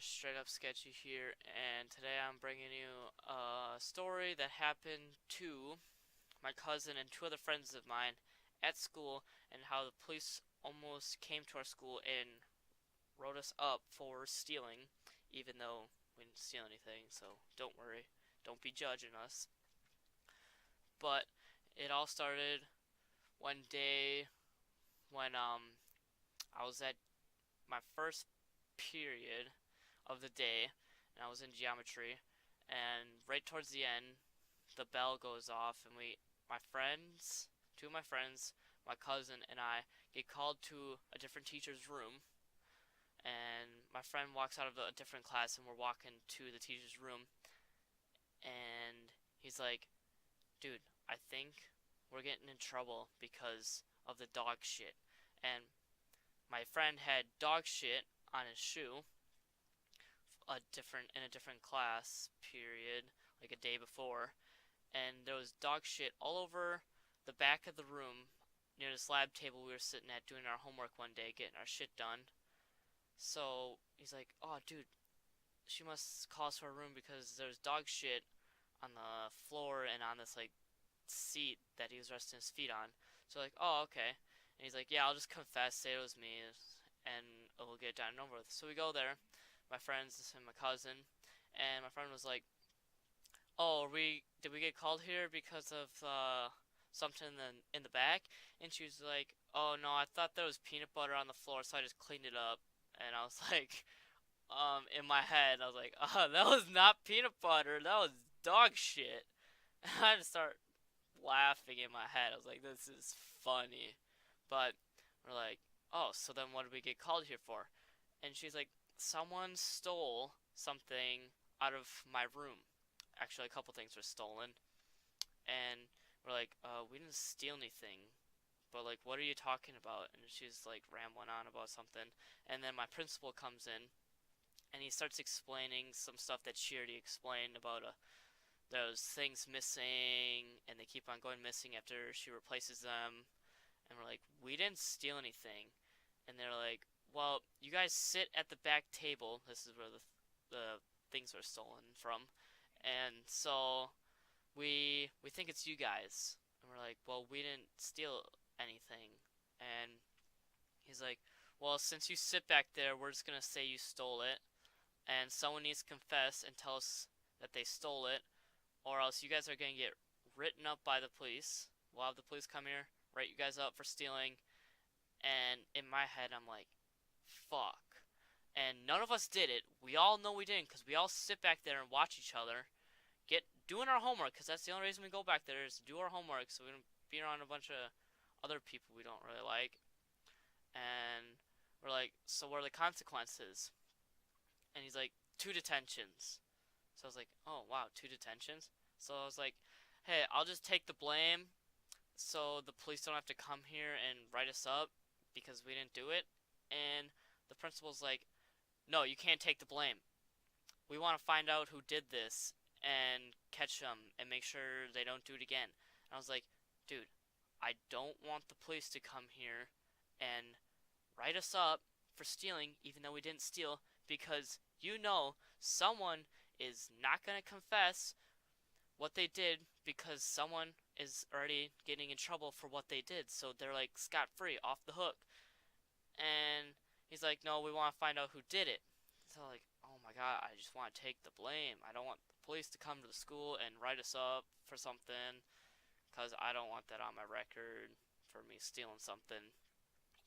guys, Straight Up Sketchy here, and today I'm bringing you a story that happened to my cousin and two other friends of mine at school, and how the police almost came to our school and wrote us up for stealing, even though we didn't steal anything, so don't worry, don't be judging us. But it all started one day when I was at my first period of the day, and I was in geometry, and right towards the end, the bell goes off, and two of my friends, my cousin, and I get called to a different teacher's room, and my friend walks out of a different class, and we're walking to the teacher's room, and he's like, dude, I think we're getting in trouble because of the dog shit. And my friend had dog shit on his shoe, in a different class period, like a day before, and there was dog shit all over the back of the room near this lab table we were sitting at doing our homework one day, getting our shit done. So he's like, "Oh, dude, she must call us to our room because there's dog shit on the floor and on this like seat that he was resting his feet on." So like, "Oh, okay." And he's like, "Yeah, I'll just confess, say it was me, and we'll get it done and over with." So we go there, my friends and my cousin, and my friend was like, "Oh, did we get called here because of something in the back?" And she was like, "Oh no, I thought there was peanut butter on the floor, so I just cleaned it up." And I was like, in my head, I was like, "Oh, that was not peanut butter, that was dog shit." And I had to start laughing in my head. I was like, "This is funny," but we're like, "Oh, so then what did we get called here for?" And she's like, "Someone stole something out of my room." Actually, a couple things were stolen, and we're like, "We didn't steal anything." But like, what are you talking about? And she's like rambling on about something, and then my principal comes in, and he starts explaining some stuff that she already explained about those things missing, and they keep on going missing after she replaces them. And we're like, "We didn't steal anything," and they're like, "Well, you guys sit at the back table. This is where the things were stolen from, and so we think it's you guys." And we're like, "Well, we didn't steal anything." And he's like, "Well, since you sit back there, we're just gonna say you stole it, and someone needs to confess and tell us that they stole it, or else you guys are gonna get written up by the police. We'll have the police come here, write you guys up for stealing." And in my head, I'm like, fuck. And none of us did it. We all know we didn't because we all sit back there and watch each other get doing our homework, because that's the only reason we go back there, is to do our homework so we don't be around a bunch of other people we don't really like. And we're like, "So what are the consequences?" And he's like, "Two detentions." So I was like, "Oh wow, two detentions." So I was like, "Hey, I'll just take the blame so the police don't have to come here and write us up because we didn't do it." And the principal's like, "No, you can't take the blame. We want to find out who did this and catch them and make sure they don't do it again." And I was like, "Dude, I don't want the police to come here and write us up for stealing even though we didn't steal, because someone is not going to confess what they did because someone is already getting in trouble for what they did, so they're like scot free, off the hook." And he's like, "No, we want to find out who did it." So like, oh my god, I just want to take the blame. I don't want the police to come to the school and write us up for something, because I don't want that on my record for me stealing something,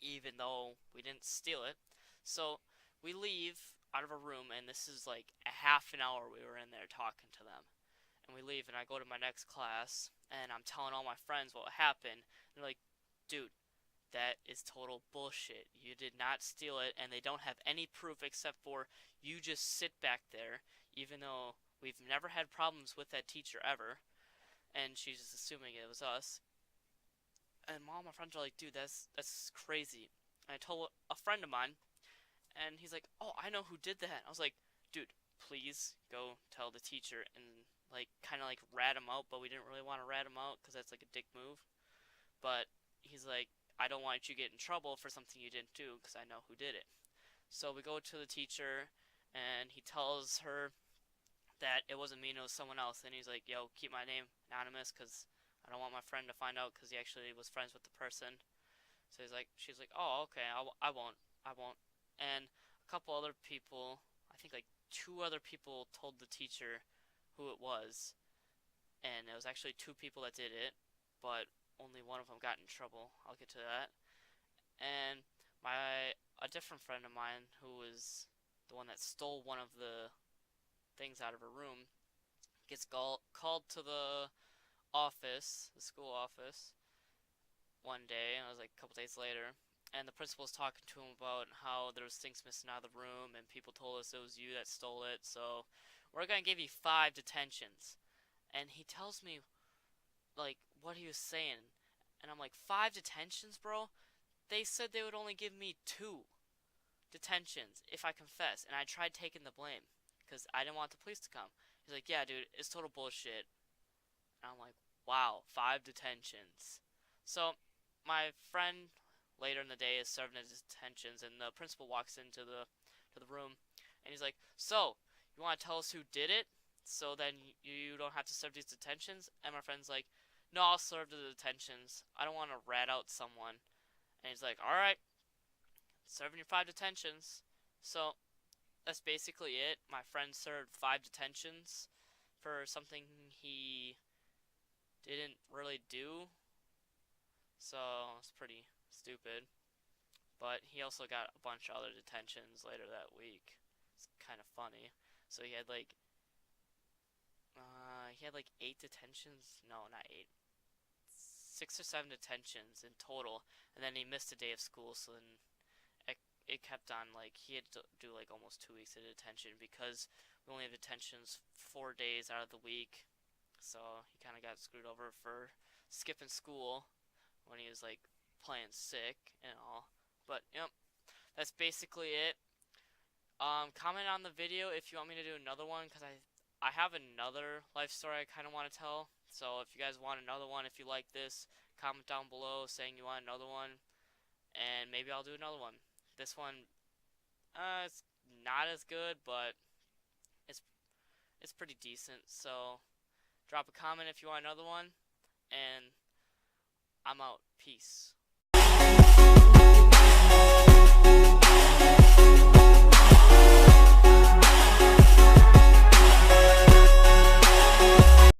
even though we didn't steal it. So we leave out of a room, and this is like a half an hour we were in there talking to them. And we leave, and I go to my next class, and I'm telling all my friends what happened. And they're like, "Dude, that is total bullshit. You did not steal it, and they don't have any proof except for you just sit back there, even though we've never had problems with that teacher ever." And she's just assuming it was us. And all my friends are like, "Dude, that's crazy." And I told a friend of mine, and he's like, "Oh, I know who did that." I was like, "Dude, please go tell the teacher," and like kind of like rat him out, but we didn't really want to rat him out because that's like a dick move. But he's like, "I don't want you to get in trouble for something you didn't do because I know who did it." So we go to the teacher, and he tells her that it wasn't me, and it was someone else. And he's like, "Yo, keep my name anonymous, cause I don't want my friend to find out, cause he actually was friends with the person." So she's like, "Oh, okay, I won't, I won't." And a couple other people, I think like two other people told the teacher who it was, and it was actually two people that did it, but only one of them got in trouble. I'll get to that. And a different friend of mine who was the one that stole one of the things out of her room gets called to the office, the school office, one day. And it was like a couple days later, and the principal was talking to him about how there was things missing out of the room, and people told us it was you that stole it. So we're gonna give you 5 detentions. And he tells me like what he was saying, and I'm like, 5 detentions, bro? They said they would only give me 2 detentions if I confess, and I tried taking the blame because I didn't want the police to come. He's like, yeah, dude, it's total bullshit. And I'm like, wow, 5 detentions. So my friend later in the day is serving his detentions, and the principal walks into the room, and he's like, so you want to tell us who did it, so then you don't have to serve these detentions? And my friend's like, no, I'll serve the detentions. I don't want to rat out someone. And he's like, all right, serving your 5 detentions. So that's basically it. My friend served 5 detentions for something he didn't really do. So it's pretty stupid. But he also got a bunch of other detentions later that week. It's kind of funny. So he had like 8 detentions. No, not eight. 6 or 7 detentions in total, and then he missed a day of school. So then it kept on, like he had to do like almost 2 weeks of detention because we only have detentions 4 days out of the week. So he kind of got screwed over for skipping school when he was like playing sick and all. But yep, that's basically it. Comment on the video if you want me to do another one, because I have another life story I kind of want to tell. So if you guys want another one, if you like this, comment down below saying you want another one, and maybe I'll do another one. This one, it's not as good, but it's it's pretty decent. So drop a comment if you want another one, and I'm out. Peace.